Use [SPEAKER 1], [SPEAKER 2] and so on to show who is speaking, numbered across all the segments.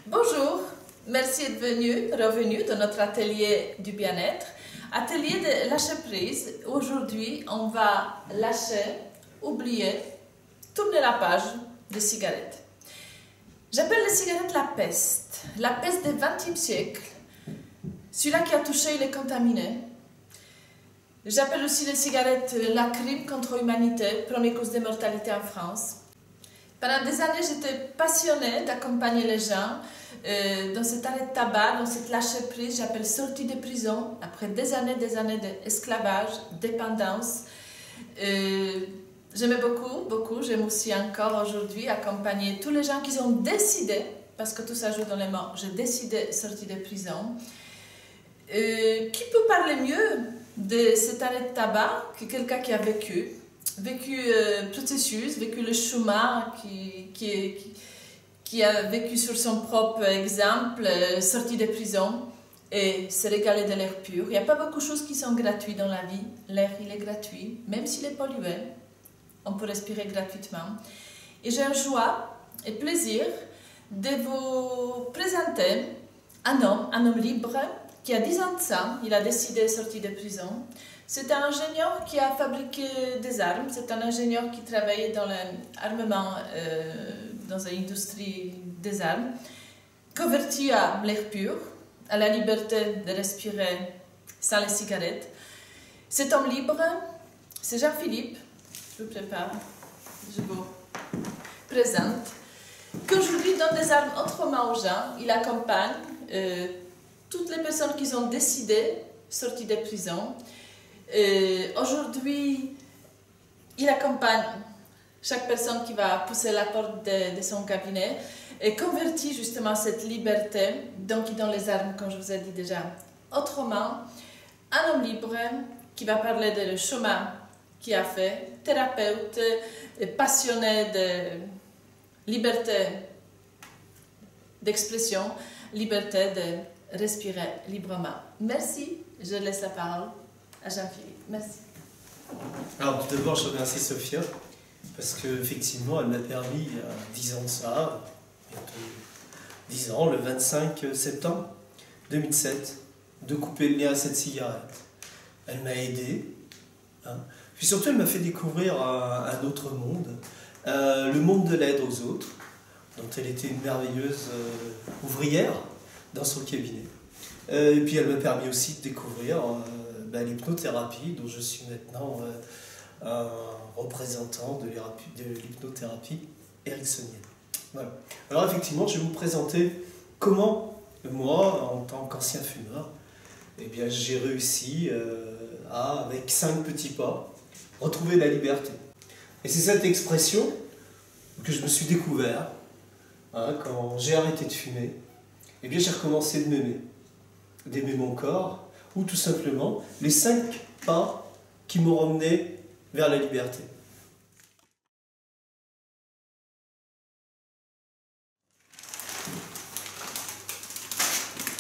[SPEAKER 1] Bonjour, merci d'être revenu dans notre atelier du bien-être, atelier de lâcher prise. Aujourd'hui, on va lâcher, oublier, tourner la page des cigarettes. J'appelle les cigarettes la peste du XXe siècle, celui-là qui a touché les contaminés. J'appelle aussi les cigarettes la crime contre l'humanité, première cause de mortalité en France. Pendant des années, j'étais passionnée d'accompagner les gens dans cet arrêt de tabac, dans cette lâcher-prise, j'appelle sortie de prison, après des années d'esclavage, dépendance. J'aimais beaucoup, j'aime aussi encore aujourd'hui accompagner tous les gens qui ont décidé, parce que tout ça joue dans les mots, j'ai décidé de sortir de prison. Qui peut parler mieux de cet arrêt de tabac que quelqu'un qui a vécu le processus, vécu le chemin, qui a vécu sur son propre exemple, sorti de prison et se régaler de l'air pur. Il n'y a pas beaucoup de choses qui sont gratuites dans la vie. L'air, il est gratuit, même s'il est pollué. On peut respirer gratuitement. Et j'ai la joie et plaisir de vous présenter un homme libre, qui a 10 ans de ça, il a décidé de sortir de prison. C'est un ingénieur qui a fabriqué des armes, c'est un ingénieur qui travaillait dans l'armement, dans l'industrie des armes, converti à l'air pur, à la liberté de respirer sans les cigarettes. Cet homme libre, c'est Jean-Philippe, je vous prépare, je vous présente, qu'aujourd'hui donne des armes autrement aux gens, il accompagne toutes les personnes qui ont décidé de sortir de prison. Aujourd'hui, il accompagne chaque personne qui va pousser la porte de son cabinet et convertit justement cette liberté, donc il donne les armes, comme je vous ai dit déjà, autrement. Un homme libre qui va parler de le chemin qu'il a fait, thérapeute, passionné de liberté d'expression, liberté de respirer librement. Merci, je laisse la parole à Jean-Philippe. Merci.
[SPEAKER 2] Alors tout d'abord, je remercie Sophia, parce qu'effectivement, elle m'a permis, il y a 10 ans de ça, bientôt 10 ans, le 25 septembre 2007, de couper le lien à cette cigarette. Elle m'a aidé, puis surtout elle m'a fait découvrir un autre monde, le monde de l'aide aux autres, dont elle était une merveilleuse ouvrière dans son cabinet. Et puis elle m'a permis aussi de découvrir l'hypnothérapie, dont je suis maintenant un représentant de l'hypnothérapie ericksonienne. Voilà. Alors effectivement, je vais vous présenter comment moi, en tant qu'ancien fumeur, eh bien, j'ai réussi à, avec 5 petits pas, retrouver la liberté. Et c'est cette expression que je me suis découvert quand j'ai arrêté de fumer. Eh bien, j'ai recommencé de m'aimer, d'aimer mon corps, ou tout simplement les 5 pas qui m'ont ramené vers la liberté.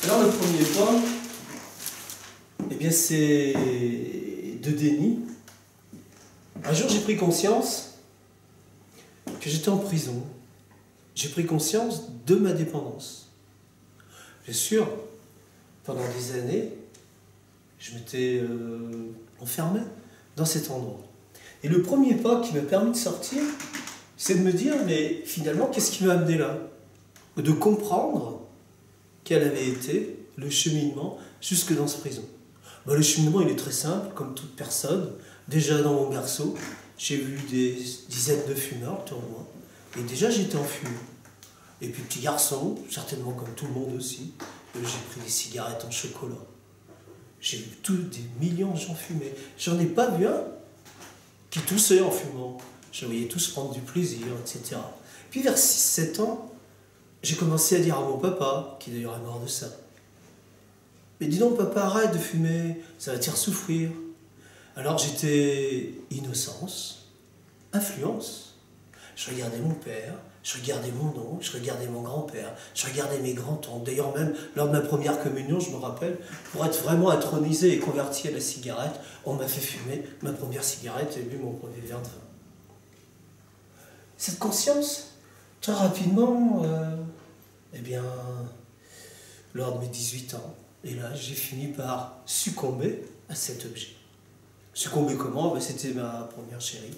[SPEAKER 2] Alors le premier pas, eh bien c'est de déni. Un jour j'ai pris conscience que j'étais en prison. J'ai pris conscience de ma dépendance. Bien sûr, pendant des années, je m'étais enfermé dans cet endroit. Et le premier pas qui m'a permis de sortir, c'est de me dire, mais finalement, qu'est-ce qui m'a amené là? De comprendre quel avait été le cheminement jusque dans cette prison. Le cheminement, il est très simple, comme toute personne. Déjà dans mon berceau, j'ai vu des dizaines de fumeurs autour de moi. Et déjà, j'étais en fumée. Et puis, petit garçon, certainement comme tout le monde aussi, j'ai pris des cigarettes en chocolat. J'ai vu des millions de gens fumer. J'en ai pas vu un qui toussait en fumant. Je voyais tous prendre du plaisir, etc. Puis vers 6-7 ans, j'ai commencé à dire à mon papa, qui d'ailleurs est mort de ça, mais dis donc papa, arrête de fumer, ça va te faire souffrir. Alors j'étais innocence, influence. Je regardais mon père, je regardais mon oncle, je regardais mon grand-père, je regardais mes grands-oncles. D'ailleurs même, lors de ma première communion, je me rappelle, pour être vraiment intronisé et converti à la cigarette, on m'a fait fumer ma première cigarette et bu mon premier verre de vin. Cette conscience, très rapidement, eh bien, bien, lors de mes 18 ans, et là, j'ai fini par succomber à cet objet. Succomber comment? Ben, c'était ma première chérie.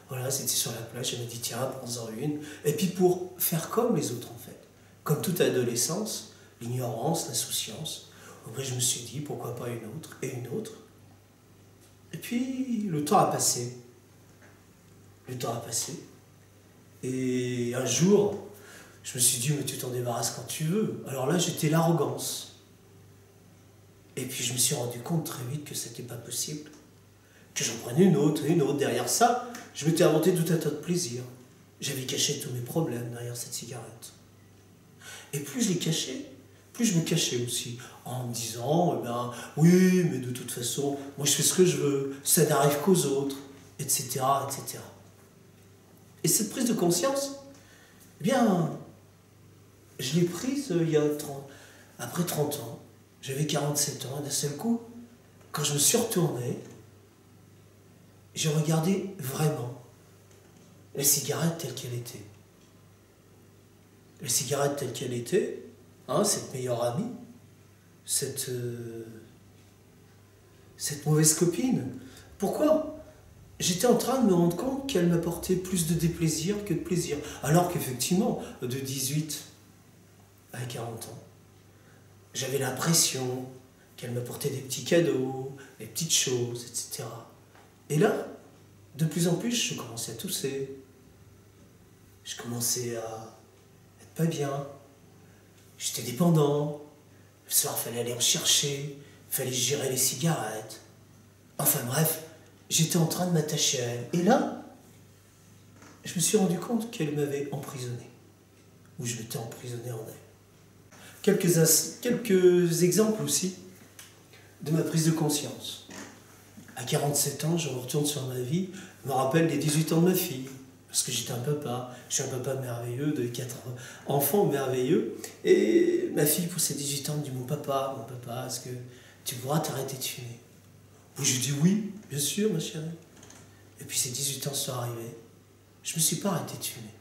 [SPEAKER 2] Voilà, c'était sur la plage, elle m'a dit tiens, prends-en une. Et puis pour faire comme les autres en fait, comme toute adolescence, l'ignorance, l'insouciance, après je me suis dit pourquoi pas une autre et une autre. Et puis le temps a passé. Le temps a passé. Et un jour, je me suis dit mais tu t'en débarrasses quand tu veux. Alors là j'étais l'arrogance. Et puis je me suis rendu compte très vite que c'était pas possible. Que j'en prenais une autre et une autre. Derrière ça, je m'étais inventé tout un tas de plaisirs. J'avais caché tous mes problèmes derrière cette cigarette. Et plus je les cachais, plus je me cachais aussi. En me disant, eh bien, oui, mais de toute façon, moi je fais ce que je veux, ça n'arrive qu'aux autres, etc., etc. Et cette prise de conscience, eh bien, je l'ai prise après 30 ans. J'avais 47 ans, et d'un seul coup, quand je me suis retourné, j'ai regardé vraiment la cigarette telle qu'elle était. La cigarette telle qu'elle était, hein, cette meilleure amie, cette mauvaise copine. Pourquoi? J'étais en train de me rendre compte qu'elle m'apportait plus de déplaisir que de plaisir. Alors qu'effectivement, de 18 à 40 ans, j'avais l'impression qu'elle m'apportait des petits cadeaux, des petites choses, etc. Et là, de plus en plus, je commençais à tousser. Je commençais à être pas bien. J'étais dépendant. Le soir, il fallait aller en chercher. Il fallait gérer les cigarettes. Enfin bref, j'étais en train de m'attacher à elle. Et là, je me suis rendu compte qu'elle m'avait emprisonné. Ou je m'étais emprisonné en elle. Quelques exemples aussi de ma prise de conscience. À 47 ans, je retourne sur ma vie, je me rappelle les 18 ans de ma fille, parce que j'étais un papa, je suis un papa merveilleux, de 4 enfants merveilleux, et ma fille, pour ses 18 ans, me dit mon papa, est-ce que tu pourras t'arrêter de fumer? Je lui dis oui, bien sûr, ma chérie. Et puis ces 18 ans sont arrivés, je ne me suis pas arrêté de fumer,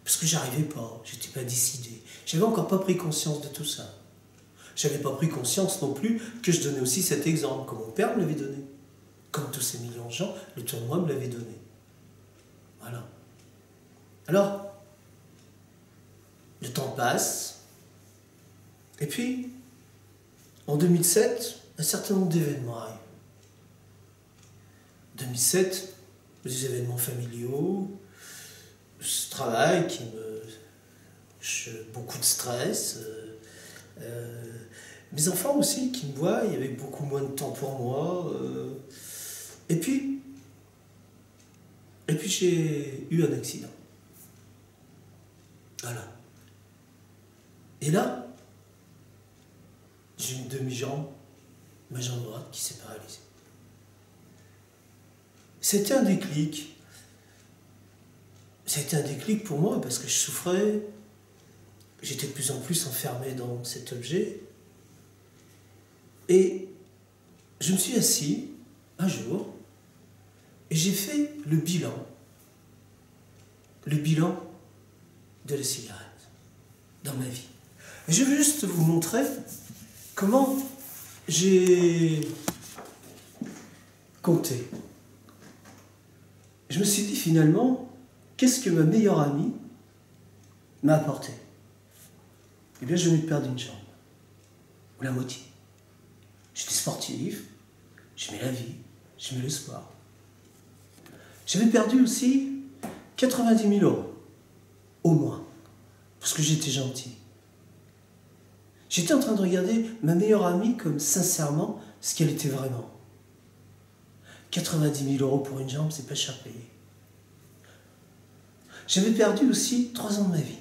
[SPEAKER 2] parce que j'arrivais pas, j'étais pas décidé, j'avais encore pas pris conscience de tout ça. J'avais pas pris conscience non plus que je donnais aussi cet exemple, que mon père me l'avait donné. Comme tous ces millions de gens, le tournoi me l'avait donné. Voilà. Alors, le temps passe, et puis, en 2007, un certain nombre d'événements arrivent. 2007, des événements familiaux, ce travail qui beaucoup de stress, mes enfants aussi qui me voient, il y avait beaucoup moins de temps pour moi. Et puis j'ai eu un accident. Voilà. Et là, j'ai une demi-jambe, ma jambe droite qui s'est paralysée. C'était un déclic. Ça a été un déclic pour moi parce que je souffrais. J'étais de plus en plus enfermé dans cet objet. Et je me suis assis un jour et j'ai fait le bilan de la cigarette dans ma vie. Et je veux juste vous montrer comment j'ai compté. Je me suis dit finalement, qu'est-ce que ma meilleure amie m'a apporté? Eh bien, je venais de perdre une jambe, ou la moitié. J'étais sportif, j'aimais la vie, j'aimais le sport. J'avais perdu aussi 90 000 €, au moins, parce que j'étais gentil. J'étais en train de regarder ma meilleure amie comme sincèrement ce qu'elle était vraiment. 90 000 € pour une jambe, c'est pas cher payé. J'avais perdu aussi 3 ans de ma vie.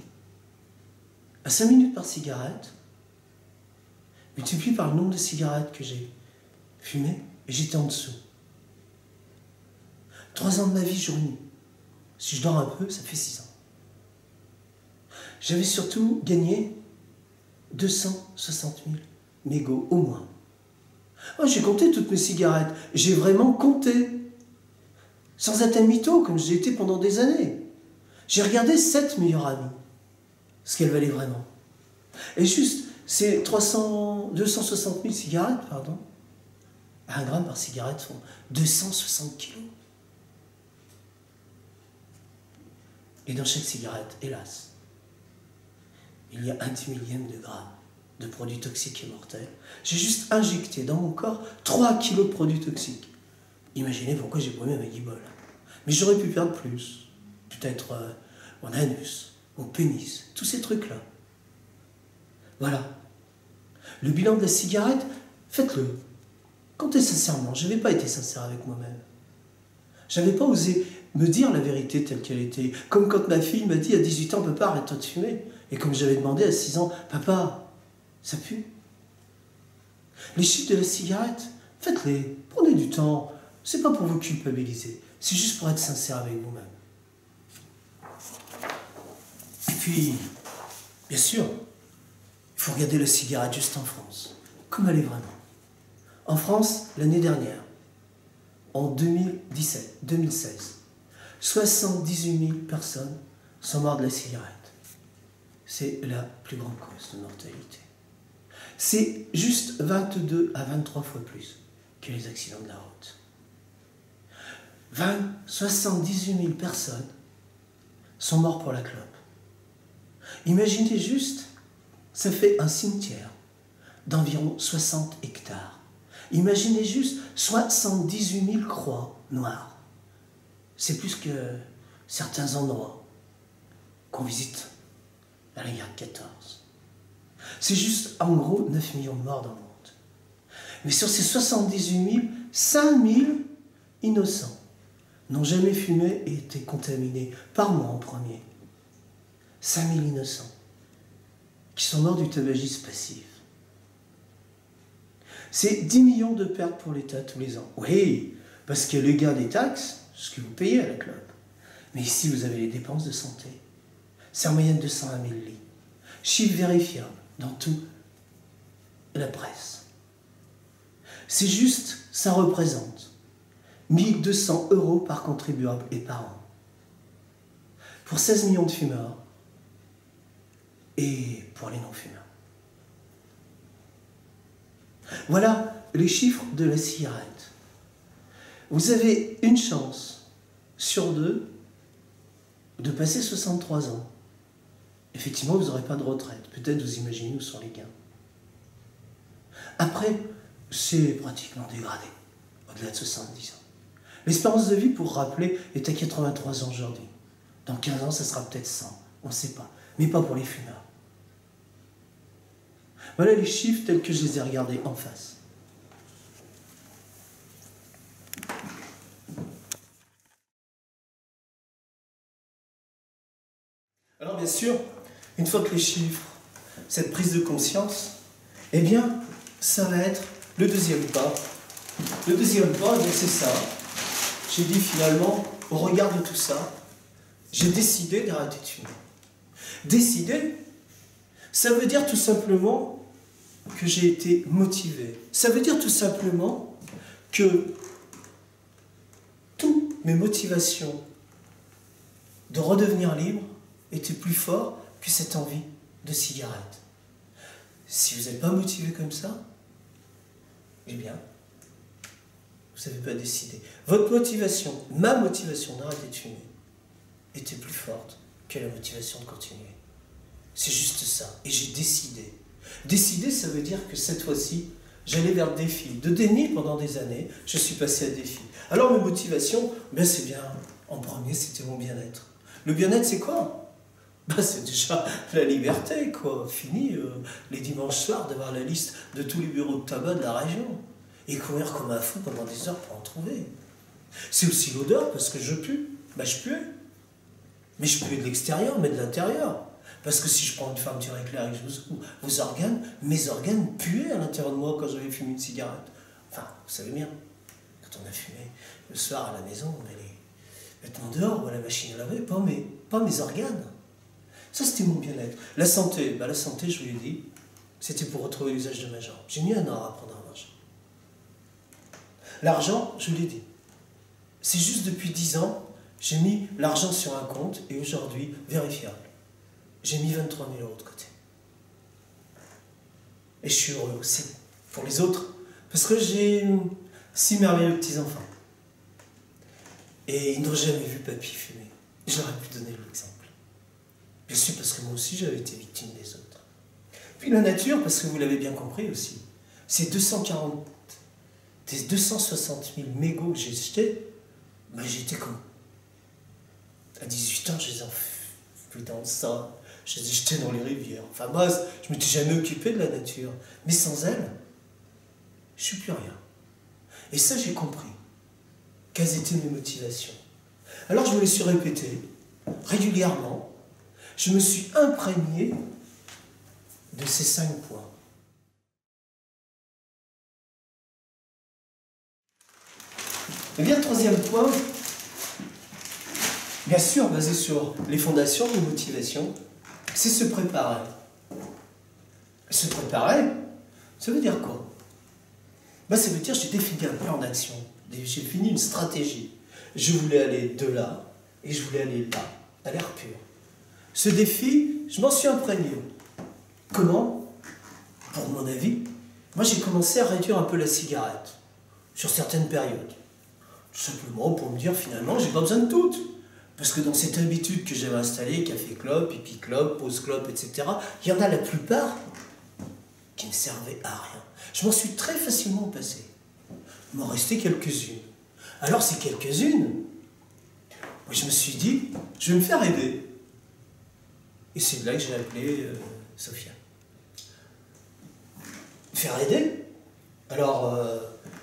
[SPEAKER 2] À 5 minutes par cigarette, multiplié par le nombre de cigarettes que j'ai fumées, et j'étais en dessous. 3 ans de ma vie, jour et nuit. Si je dors un peu, ça fait 6 ans. J'avais surtout gagné 260 000 mégots, au moins. Oh, j'ai compté toutes mes cigarettes. J'ai vraiment compté. Sans être un mytho, comme j'ai été pendant des années. J'ai regardé 7 meilleures amies. Ce qu'elles valaient vraiment. Et juste, c'est 260 000 cigarettes, pardon. 1 gramme par cigarette font 260 kilos. Et dans chaque cigarette, hélas, il y a 1/1000 de gramme de produits toxiques et mortels. J'ai juste injecté dans mon corps 3 kilos de produits toxiques. Imaginez pourquoi j'ai brûlé ma guibole. Mais j'aurais pu perdre plus. Peut-être mon anus, mon pénis, tous ces trucs-là. Voilà. Le bilan de la cigarette, faites-le. Comptez sincèrement. Je n'avais pas été sincère avec moi-même. Je n'avais pas osé me dire la vérité telle qu'elle était. Comme quand ma fille m'a dit à 18 ans, papa, arrête-toi de fumer. Et comme j'avais demandé à 6 ans, papa, ça pue. Les chiffres de la cigarette, faites-les. Prenez du temps. C'est pas pour vous culpabiliser. C'est juste pour être sincère avec vous-même. Et puis, bien sûr, il faut regarder la cigarette juste en France. Comme elle est vraiment. En France, l'année dernière, en 2016, 78 000 personnes sont mortes de la cigarette. C'est la plus grande cause de mortalité. C'est juste 22 à 23 fois plus que les accidents de la route. 78 000 personnes sont mortes pour la clope. Imaginez juste, ça fait un cimetière d'environ 60 hectares. Imaginez juste 78 000 croix noires. C'est plus que certains endroits qu'on visite à la guerre de 14. C'est juste en gros 9 millions de morts dans le monde. Mais sur ces 78 000, 5 000 innocents n'ont jamais fumé et été contaminés par moi en premier. 5 000 innocents qui sont morts du tabagisme passif. C'est 10 millions de pertes pour l'État tous les ans. Oui, parce que le gain des taxes, ce que vous payez à la clope. Mais ici, vous avez les dépenses de santé. C'est en moyenne 201 000 lits. Chiffre vérifiable dans toute la presse. C'est juste, ça représente 1 200 € par contribuable et par an. Pour 16 millions de fumeurs et pour les non-fumeurs. Voilà les chiffres de la cigarette. Vous avez une chance sur 2 de passer 63 ans. Effectivement, vous n'aurez pas de retraite. Peut-être vous imaginez où sont les gains. Après, c'est pratiquement dégradé, au-delà de 70 ans. L'espérance de vie, pour rappeler, est à 83 ans aujourd'hui. Dans 15 ans, ça sera peut-être 100. On ne sait pas. Mais pas pour les fumeurs. Voilà les chiffres tels que je les ai regardés en face. Alors bien sûr, une fois que les chiffres, cette prise de conscience, eh bien, ça va être le deuxième pas. Le deuxième pas, c'est ça. J'ai dit finalement, au regard de tout ça, j'ai décidé d'arrêter de fumer. Décider, ça veut dire tout simplement que j'ai été motivé. Ça veut dire tout simplement que toutes mes motivations de redevenir libre étaient plus fortes que cette envie de cigarette. Si vous n'êtes pas motivé comme ça, eh bien, vous n'avez pas décidé. Votre motivation, ma motivation d'arrêter de fumer, était plus forte que la motivation de continuer. C'est juste ça. Et j'ai décidé. Décider, ça veut dire que cette fois-ci, j'allais vers le défi. De déni pendant des années, je suis passé à défi. Alors mes motivations, ben c'est bien, en premier, c'était mon bien-être. Le bien-être, c'est quoi? Ben, c'est déjà la liberté, quoi. Fini, les dimanches soirs, d'avoir la liste de tous les bureaux de tabac de la région. Et courir comme un fou pendant des heures pour en trouver. C'est aussi l'odeur, parce que je pue. Ben, je puais. Mais je puais de l'extérieur, mais de l'intérieur. Parce que si je prends une fermeture éclair et que je vous vos organes, mes organes puaient à l'intérieur de moi quand j'avais fumé une cigarette. Enfin, vous savez bien, quand on a fumé le soir à la maison, on met les vêtements dehors ou à la machine à laver, pas mes organes. Ça, c'était mon bien-être. La santé, ben, la santé, je vous l'ai dit, c'était pour retrouver l'usage de ma jambe. J'ai mis 1 an à apprendre à marcher. L'argent, je vous l'ai dit, c'est juste depuis 10 ans, j'ai mis l'argent sur un compte et aujourd'hui, vérifiable. J'ai mis 23 000 € de côté. Et je suis heureux aussi pour les autres. Parce que j'ai 6 merveilleux petits-enfants. Et ils n'ont jamais vu papy fumer. Je leur ai pu donner l'exemple. Bien sûr, parce que moi aussi, j'avais été victime des autres. Puis la nature, parce que vous l'avez bien compris aussi, ces 240, des 260 000 mégots que j'ai jetés, ben j'étais comme... À 18 ans, je les ai enfouis dans le sang, je les ai jetés dans les rivières. Enfin moi, je ne m'étais jamais occupé de la nature. Mais sans elle, je ne suis plus rien. Et ça, j'ai compris. Quelles étaient mes motivations? Alors je me les suis répétées régulièrement. Je me suis imprégné de ces 5 points. Et bien, le troisième point, bien sûr, basé sur les fondations de motivation, c'est se préparer. Se préparer, ça veut dire quoi? Ben, ça veut dire que j'ai défini un plan d'action, j'ai défini une stratégie. Je voulais aller de là, et je voulais aller là, à l'air pur. Ce défi, je m'en suis imprégné. Comment? Pour mon avis, moi j'ai commencé à réduire un peu la cigarette, sur certaines périodes. Tout simplement pour me dire, finalement, j'ai pas besoin de toutes. Parce que dans cette habitude que j'avais installée, café-clope, pipi-clope, pause-clope, etc., il y en a la plupart qui ne servaient à rien. Je m'en suis très facilement passé. Il m'en restait quelques-unes. Alors ces quelques-unes, je me suis dit, je vais me faire aider. Et c'est de là que j'ai appelé Sophia. Faire aider? Alors,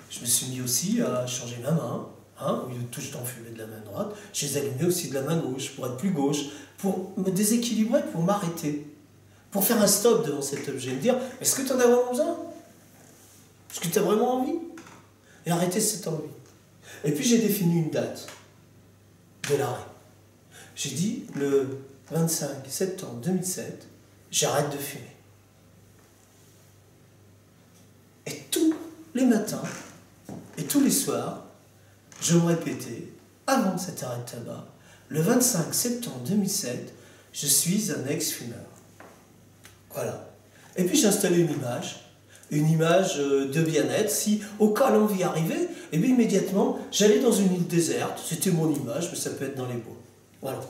[SPEAKER 2] je me suis mis aussi à changer ma main. Au lieu de toujours d'enfumer de la main droite, je les allumais aussi de la main gauche, pour être plus gauche, pour me déséquilibrer, pour m'arrêter. Pour faire un stop devant cet objet, me dire, est-ce que tu en as vraiment besoin? Est-ce que tu as vraiment envie? Et arrêter cette envie. Et puis j'ai défini une date de l'arrêt. J'ai dit, le 25 septembre 2007, j'arrête de fumer. Et tous les matins, et tous les soirs, je me répétais, avant cet arrêt de tabac, le 25 septembre 2007, je suis un ex-fumeur. Voilà. Et puis j'ai installé une image de bien-être. Si au cas l'envie arrivait, et bien immédiatement, j'allais dans une île déserte. C'était mon image, mais ça peut être dans les bois. Voilà.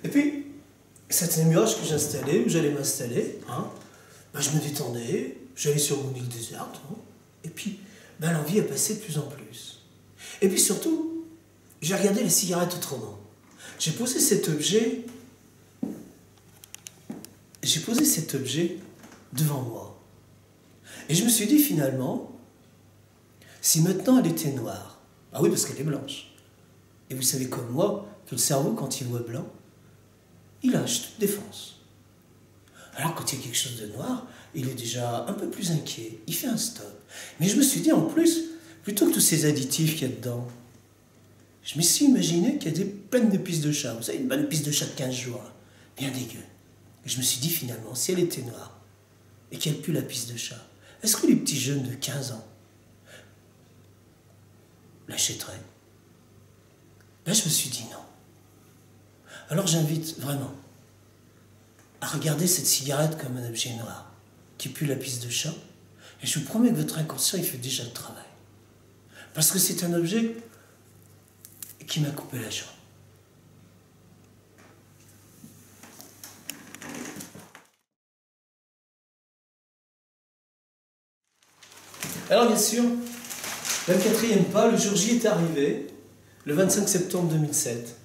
[SPEAKER 2] Et puis, cette image que j'installais, où j'allais m'installer, ben, je me détendais, j'allais sur mon île déserte, et puis ben, l'envie a passé de plus en plus. Et puis surtout, j'ai regardé les cigarettes autrement. J'ai posé cet objet devant moi. Et je me suis dit finalement, si maintenant elle était noire, ah oui parce qu'elle est blanche, et vous savez comme moi, que le cerveau quand il voit blanc, il lâche toute défense. Alors quand il y a quelque chose de noir, il est déjà un peu plus inquiet, il fait un stop. Mais je me suis dit en plus, plutôt que tous ces additifs qu'il y a dedans, je me suis imaginé qu'il y a pleines de pistes de chat. Vous savez, une bonne piste de chat de 15 jours, là, bien dégueu. Et je me suis dit finalement, si elle était noire, et qu'elle pue la pisse de chat, est-ce que les petits jeunes de 15 ans l'achèteraient? Là, je me suis dit non. Alors j'invite vraiment à regarder cette cigarette comme un objet noir qui pue la pisse de chat, et je vous promets que votre inconscient, il fait déjà le travail. Parce que c'est un objet qui m'a coupé la jambe. Alors bien sûr, le 4e pas, le jour J est arrivé, le 25 septembre 2007.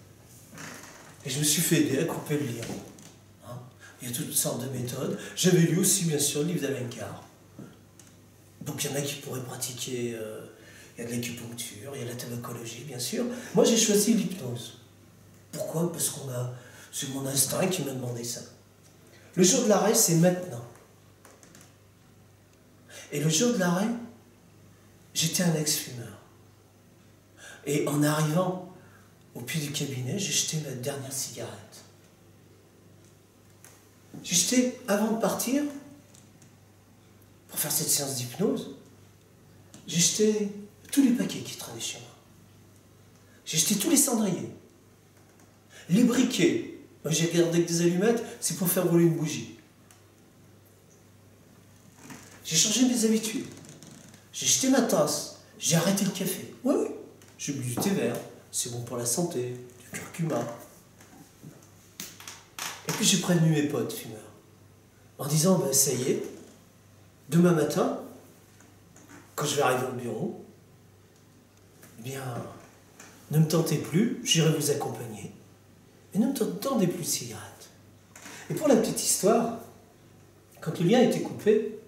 [SPEAKER 2] Et je me suis fait aider à couper le lien. Il y a toutes sortes de méthodes. J'avais lu aussi, bien sûr, le livre d'Alain Carr. Donc il y en a qui pourraient pratiquer, il y a de l'acupuncture, il y a de la tabacologie, bien sûr. Moi, j'ai choisi l'hypnose. Pourquoi? Parce c'est mon instinct qui m'a demandé ça. Le jour de l'arrêt, c'est maintenant. Et le jour de l'arrêt, j'étais un ex-fumeur. Et en arrivant au pied du cabinet, j'ai jeté ma dernière cigarette. J'ai jeté, avant de partir, pour faire cette séance d'hypnose, j'ai jeté tous les paquets qui traînaient chez moi. J'ai jeté tous les cendriers. Les briquets. Moi, j'ai gardé que des allumettes, c'est pour faire brûler une bougie. J'ai changé mes habitudes. J'ai jeté ma tasse. J'ai arrêté le café. Oui, oui. J'ai bu du thé vert. C'est bon pour la santé. Du curcuma. Et puis j'ai prévenu mes potes fumeurs. En disant, ben, ça y est, demain matin, quand je vais arriver au bureau, eh bien, ne me tentez plus, j'irai vous accompagner. Et ne me tendez plus de cigarettes. Et pour la petite histoire, quand le lien a été coupé,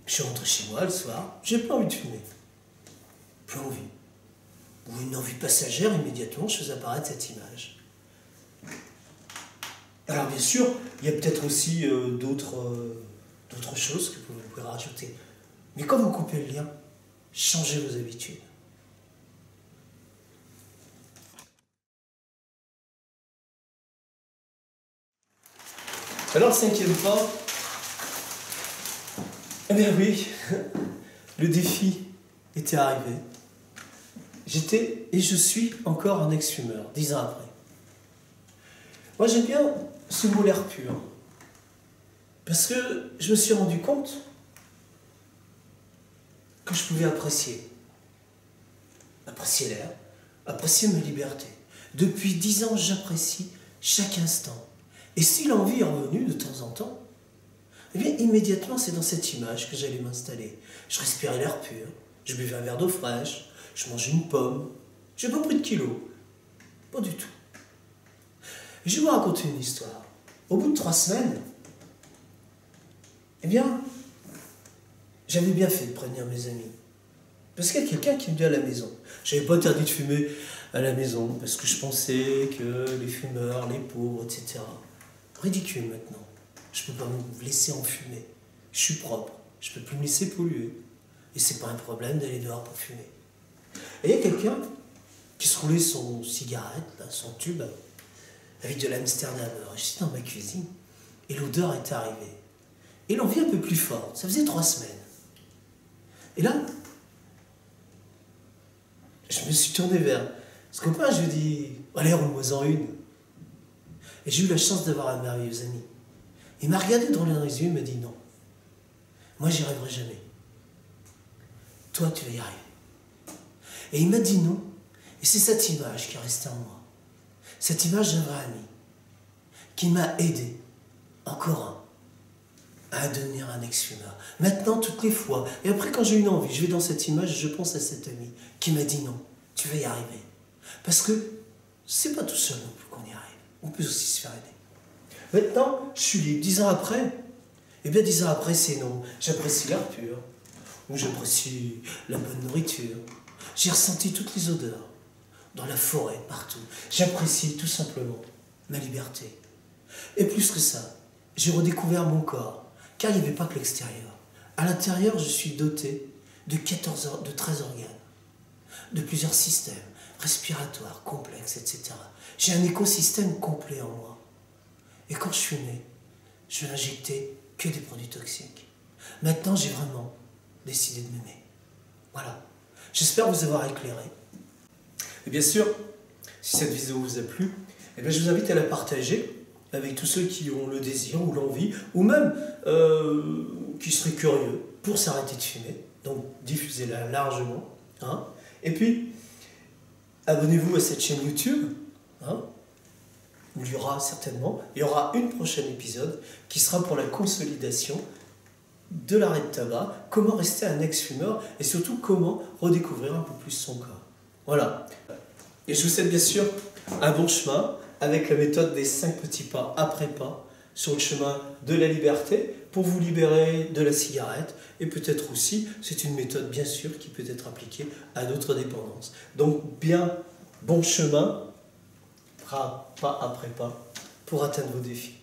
[SPEAKER 2] je suis rentré chez moi le soir, j'ai pas envie de fumer. Plus envie. Ou une envie passagère, immédiatement, je fais apparaître cette image. Alors bien sûr, il y a peut-être aussi d'autres choses que vous pouvez rajouter. Mais quand vous coupez le lien, changez vos habitudes. Alors le cinquième pas, eh bien oui, le défi était arrivé. J'étais et je suis encore un ex-fumeur, 10 ans après. Moi j'aime bien ce mot l'air pur, parce que je me suis rendu compte que je pouvais apprécier l'air, apprécier ma liberté. Depuis 10 ans, j'apprécie chaque instant. Et si l'envie est revenue de temps en temps, eh bien immédiatement c'est dans cette image que j'allais m'installer. Je respirais l'air pur, je buvais un verre d'eau fraîche, je mangeais une pomme, j'ai pas pris de kilos, pas du tout. Et je vais vous raconter une histoire. Au bout de 3 semaines, eh bien, j'avais bien fait de prévenir mes amis. Parce qu'il y a quelqu'un qui me dit à la maison. Je n'avais pas interdit de fumer à la maison, parce que je pensais que les fumeurs, les pauvres, etc. Ridicule maintenant. Je ne peux pas me laisser enfumer. Je suis propre. Je ne peux plus me laisser polluer. Et c'est pas un problème d'aller dehors pour fumer. Et il y a quelqu'un qui se roulait son cigarette, là, son tube, avec de l'Amsterdam. Alors j'étais dans ma cuisine, et l'odeur était arrivée. Et l'envie un peu plus forte. Ça faisait 3 semaines. Et là, je me suis tourné vers ce copain, je lui ai dit, allez, roule-moi-en une. Et j'ai eu la chance d'avoir un merveilleux ami. Il m'a regardé droit dans les yeux, il m'a dit non. Moi, j'y arriverai jamais. Toi, tu vas y arriver. Et il m'a dit non. Et c'est cette image qui est restée en moi. Cette image d'un vrai ami qui m'a aidé, encore à devenir un ex-fumeur. Maintenant, toutes les fois, et après quand j'ai une envie, je vais dans cette image, je pense à cet ami qui m'a dit non, tu vas y arriver. Parce que c'est pas tout seul non plus qu'on y arrive. On peut aussi se faire aider. Maintenant, je suis libre. 10 ans après, eh bien 10 ans après, c'est non. J'apprécie l'air pur, ou j'apprécie la bonne nourriture. J'ai ressenti toutes les odeurs, dans la forêt, partout. J'apprécie tout simplement ma liberté. Et plus que ça, j'ai redécouvert mon corps, car il n'y avait pas que l'extérieur. À l'intérieur, je suis doté de 13 organes, de plusieurs systèmes respiratoires, complexes, etc. J'ai un écosystème complet en moi. Et quand je fumais, je n'injectais que des produits toxiques. Maintenant, j'ai vraiment décidé de m'aimer. Voilà. J'espère vous avoir éclairé. Et bien sûr, si cette vidéo vous a plu, eh bien je vous invite à la partager avec tous ceux qui ont le désir ou l'envie, ou même qui seraient curieux pour s'arrêter de fumer. Donc diffusez-la largement. Hein. Et puis, abonnez-vous à cette chaîne YouTube, hein, où il y aura une prochaine épisode qui sera pour la consolidation de l'arrêt de tabac, comment rester un ex-fumeur et surtout comment redécouvrir un peu plus son corps. Voilà. Et je vous souhaite bien sûr un bon chemin avec la méthode des 5 petits pas après pas sur le chemin de la liberté pour vous libérer de la cigarette et peut-être aussi, c'est une méthode bien sûr qui peut être appliquée à d'autres dépendances. Donc bien bon chemin, pas après pas pour atteindre vos défis.